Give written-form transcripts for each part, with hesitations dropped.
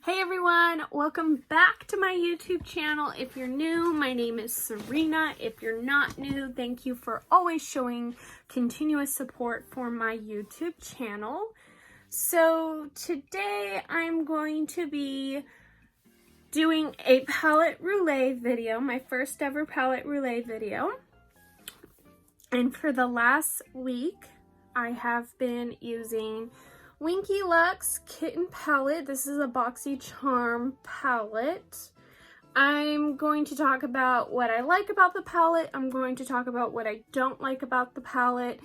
Hey everyone, welcome back to my YouTube channel. If you're new, my name is Serena. If you're not new, thank you for always showing continuous support for my YouTube channel. So today I'm going to be doing a palette roulette video, my first ever palette roulette video. And for the last week, I have been using Winky Luxe Kitten palette. This is a BoxyCharm palette. I'm going to talk about what I like about the palette. I'm going to talk about what I don't like about the palette.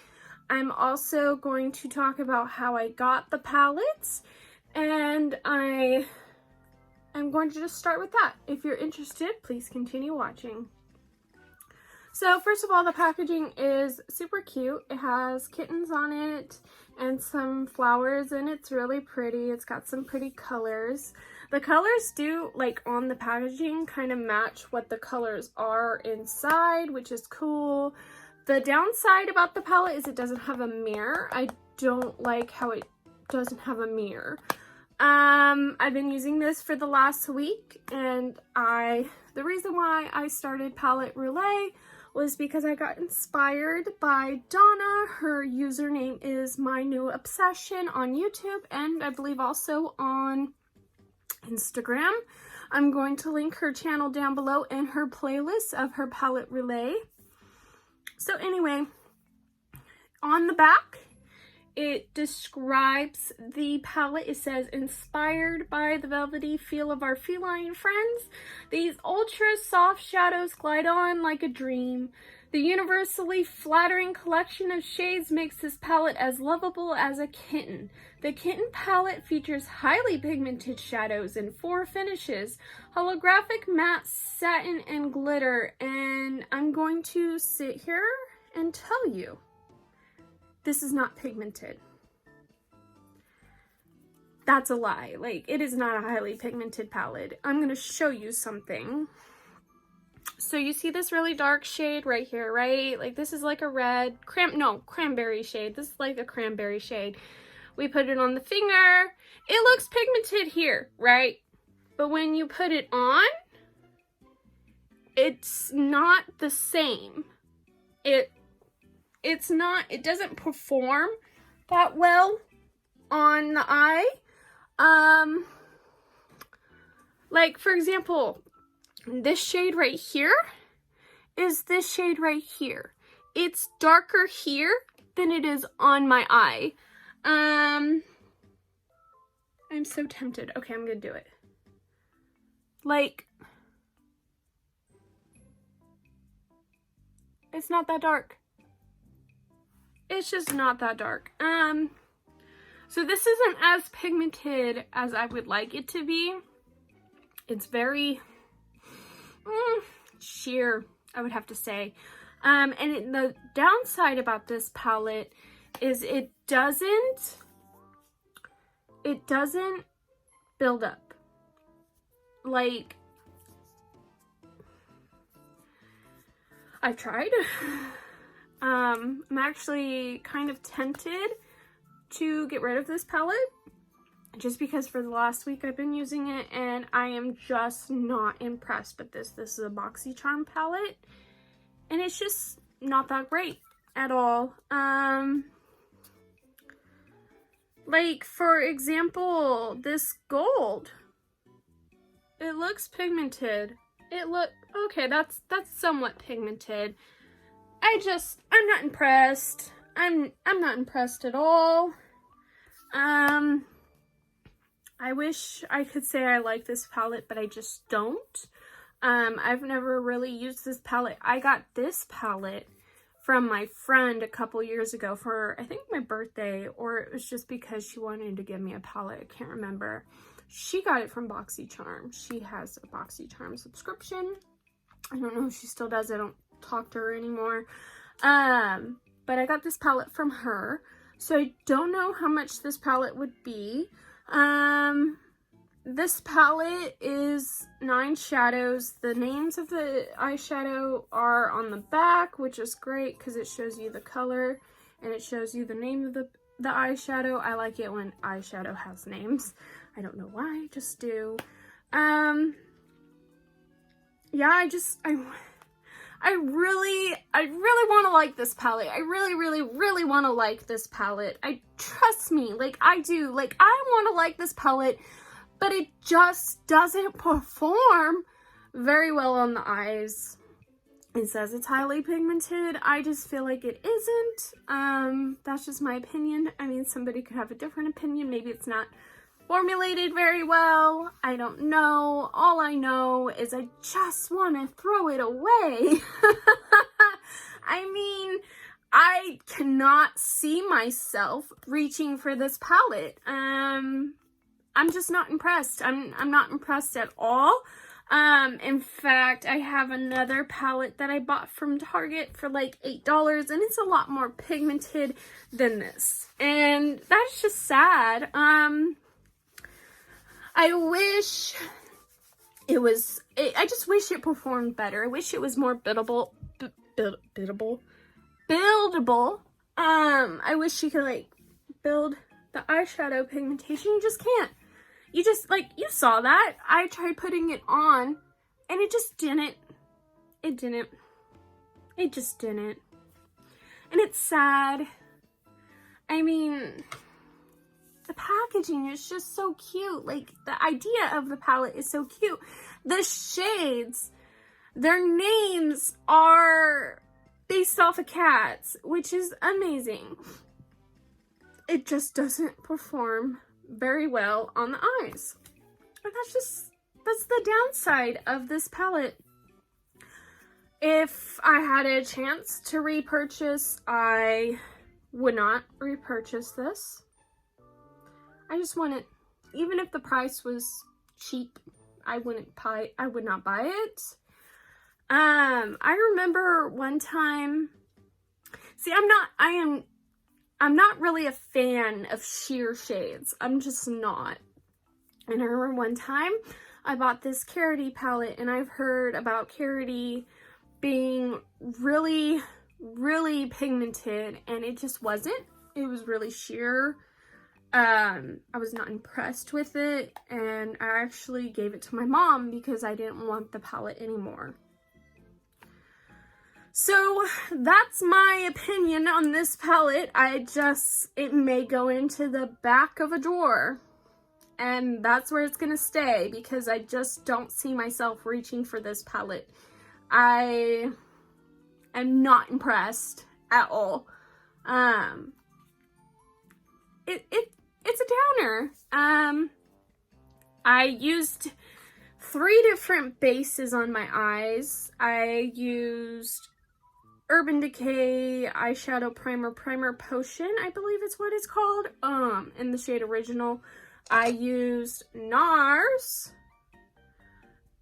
I'm also going to talk about how I got the palettes, and I'm going to just start with that. If you're interested, please continue watching. So first of all, the packaging is super cute. It has kittens on it and some flowers, and it's really pretty. It's got some pretty colors. The colors do, like on the packaging, kind of match what the colors are inside, which is cool. The downside about the palette is it doesn't have a mirror. I don't like how it doesn't have a mirror. I've been using this for the last week, and the reason why I started Palette Roulette was because I got inspired by Donna. Her username is My New Obsession on YouTube, and I believe also on Instagram. I'm going to link her channel down below and her playlist of her palette roulette. So anyway, on the back, it describes the palette. It says, inspired by the velvety feel of our feline friends, these ultra soft shadows glide on like a dream. The universally flattering collection of shades makes this palette as lovable as a kitten. The Kitten palette features highly pigmented shadows in 4 finishes: holographic, matte, satin, and glitter. And I'm going to sit here and tell you, this is not pigmented. That's a lie. Like, it is not a highly pigmented palette. I'm going to show you something. So you see this really dark shade right here, right? Like, this is like a red, cranberry shade. This is like a cranberry shade. We put it on the finger. It looks pigmented here, right? But when you put it on, it's not the same. It doesn't perform that well on the eye. Like, for example, this shade right here is this shade right here. It's darker here than it is on my eye. I'm so tempted. Okay, I'm gonna do it. Like, it's not that dark. It's just not that dark. So this isn't as pigmented as I would like it to be. It's very sheer, I would have to say. And the downside about this palette is it doesn't build up. Like, I've tried. I'm actually kind of tempted to get rid of this palette just because for the last week I've been using it and I am just not impressed with this. This is a BoxyCharm palette and it's just not that great at all. Like, for example, this gold, it looks pigmented. Okay, that's somewhat pigmented. I'm not impressed. I'm not impressed at all. I wish I could say I like this palette, but I just don't. I've never really used this palette. I got this palette from my friend a couple years ago for, I think, my birthday, or it was just because she wanted to give me a palette. I can't remember. She got it from BoxyCharm. She has a BoxyCharm subscription. I don't know if she still does. I don't talk to her anymore. But I got this palette from her, so I don't know how much this palette would be. This palette is 9 shadows. The names of the eyeshadow are on the back, which is great because it shows you the color and it shows you the name of the eyeshadow. I like it when eyeshadow has names. I don't know why, just do. Yeah, I really want to like this palette. I really want to like this palette. Trust me, like I do. Like I want to like this palette, but it just doesn't perform very well on the eyes. It says it's highly pigmented. I just feel like it isn't. That's just my opinion. I mean, somebody could have a different opinion. Maybe it's not formulated very well. I don't know. All I know is I just want to throw it away. I mean, I cannot see myself reaching for this palette. I'm just not impressed. I'm not impressed at all. In fact, I have another palette that I bought from Target for like $8, and it's a lot more pigmented than this. And that's just sad. I wish it was, I just wish it performed better. I wish it was more buildable. I wish you could like build the eyeshadow pigmentation. You just can't. You just, like, you saw that. I tried putting it on, and it just didn't. It just didn't. And it's sad. I mean, the packaging is just so cute. Like, the idea of the palette is so cute. The shades, their names are based off of cats, which is amazing. It just doesn't perform very well on the eyes. And that's the downside of this palette. If I had a chance to repurchase, I would not repurchase this. I just wouldn't, even if the price was cheap, I would not buy it. I remember one time, see, I'm not really a fan of sheer shades. I'm just not. And I remember one time I bought this Carity palette, and I've heard about Carity being really, really pigmented, and it just wasn't. It was really sheer. I was not impressed with it, and I actually gave it to my mom because I didn't want the palette anymore. So that's my opinion on this palette. It may go into the back of a drawer, and that's where it's gonna stay because I just don't see myself reaching for this palette. I am not impressed at all. It's a downer. I used 3 different bases on my eyes. I used Urban Decay eyeshadow primer potion, I believe it's what it's called, in the shade Original. I used NARS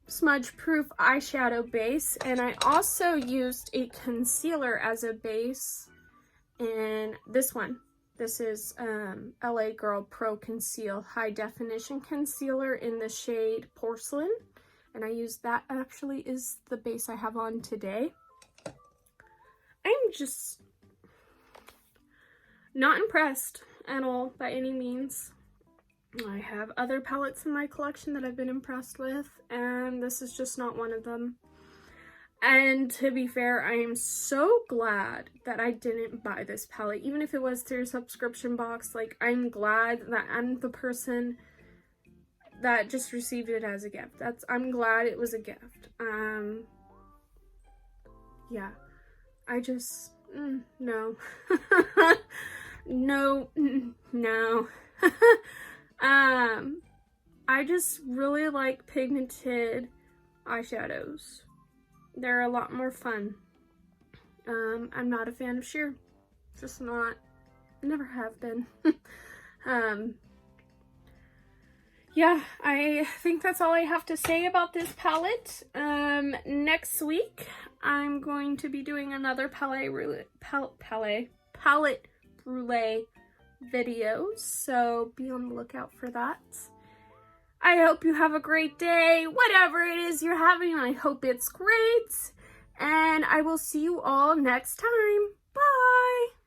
smudge proof eyeshadow base, and I also used a concealer as a base in this one. This is LA Girl Pro Conceal High Definition Concealer in the shade Porcelain, and I used that. Actually is the base I have on today. I'm just not impressed at all by any means. I have other palettes in my collection that I've been impressed with, and this is just not one of them. And to be fair, I am so glad that I didn't buy this palette, even if it was through a subscription box. Like, I'm glad that I'm the person that just received it as a gift. I'm glad it was a gift. Yeah. I just, no. No. I just really like pigmented eyeshadows. They're a lot more fun. I'm not a fan of sheer. Just not. Never have been. Yeah, I think that's all I have to say about this palette. Next week, I'm going to be doing another palette brulee video, so be on the lookout for that. I hope you have a great day, whatever it is you're having. I hope it's great, and I will see you all next time. Bye!